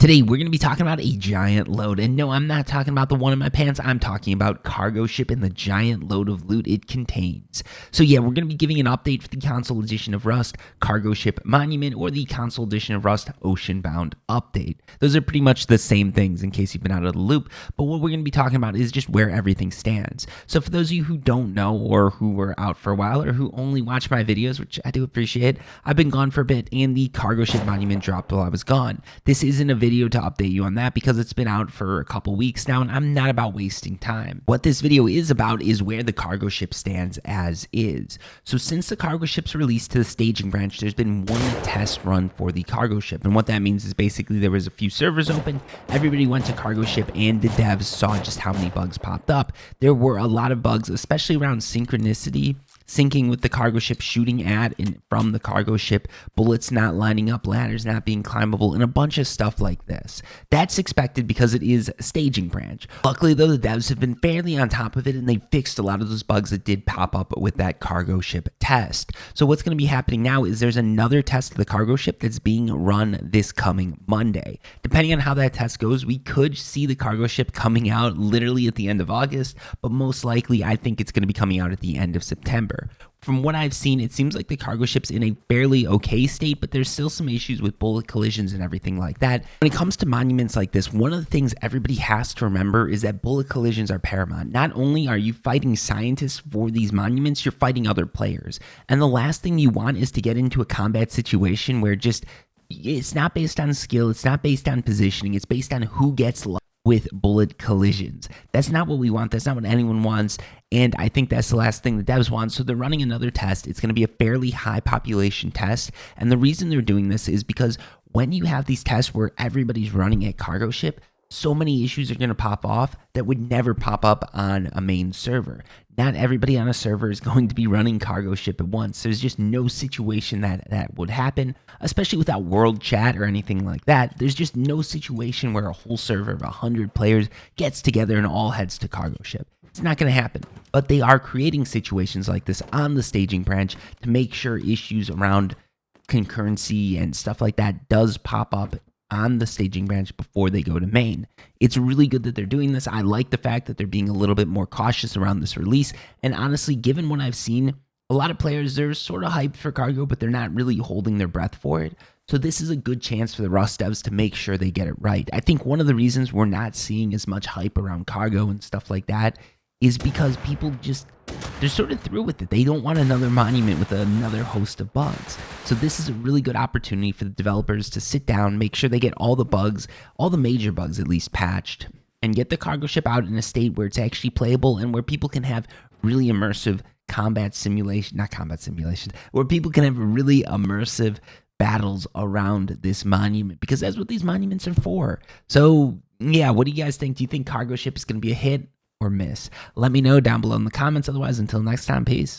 Today, we're going to be talking about a giant load. And no, I'm not talking about the one in my pants. I'm talking about cargo ship and the giant load of loot it contains. So yeah, we're going to be giving an update for the console edition of Rust Cargo Ship Monument or the console edition of Rust Oceanbound update. Those are pretty much the same things in case you've been out of the loop. But what we're going to be talking about is just where everything stands. So for those of you who don't know or who were out for a while or who only watch my videos, which I do appreciate, I've been gone for a bit and the cargo ship monument dropped while I was gone. This isn't a video to update you on that because it's been out for a couple weeks now and I'm not about wasting time. What this video is about is where the cargo ship stands as is. So since the cargo ship's released to the staging branch, there's been one test run for the cargo ship, and what that means is basically there was a few servers open, everybody went to cargo ship, and the devs saw just how many bugs popped up. There were a lot of bugs, especially around synchronicity, syncing with the cargo ship, shooting at and from the cargo ship, bullets not lining up, ladders not being climbable, and a bunch of stuff like this. That's expected because it is a staging branch. Luckily though, the devs have been fairly on top of it and they fixed a lot of those bugs that did pop up with that cargo ship test. So what's going to be happening now is there's another test of the cargo ship that's being run this coming Monday. Depending on how that test goes, we could see the cargo ship coming out literally at the end of August, but most likely I think it's going to be coming out at the end of September. From what I've seen, it seems like the cargo ship's in a fairly okay state, but there's still some issues with bullet collisions and everything like that. When it comes to monuments like this, one of the things everybody has to remember is that bullet collisions are paramount. Not only are you fighting scientists for these monuments, you're fighting other players. And the last thing you want is to get into a combat situation where it's not based on skill, it's not based on positioning, it's based on who gets with bullet collisions. That's not what we want. That's not what anyone wants. And I think that's the last thing the devs want. So they're running another test. It's going to be a fairly high population test. And the reason they're doing this is because when you have these tests where everybody's running a cargo ship, so many issues are going to pop off that would never pop up on a main server. Not everybody on a server is going to be running cargo ship at once. There's just no situation that would happen, especially without world chat or anything like that. There's just no situation where a whole server of 100 players gets together and all heads to cargo ship. It's not going to happen, but they are creating situations like this on the staging branch to make sure issues around concurrency and stuff like that does pop up on the staging branch before they go to main. It's really good that they're doing this. I like the fact that they're being a little bit more cautious around this release. And honestly, given what I've seen, a lot of players, they're sort of hyped for cargo, but they're not really holding their breath for it. So this is a good chance for the Rust devs to make sure they get it right. I think one of the reasons we're not seeing as much hype around cargo and stuff like that is because people they're sort of through with it. They don't want another monument with another host of bugs. So this is a really good opportunity for the developers to sit down, make sure they get all the bugs, all the major bugs at least patched, and get the cargo ship out in a state where it's actually playable and where people can have really immersive where people can have really immersive battles around this monument, because that's what these monuments are for. So yeah, what do you guys think? Do you think cargo ship is going to be a hit or miss? Let me know down below in the comments. Otherwise, until next time, peace.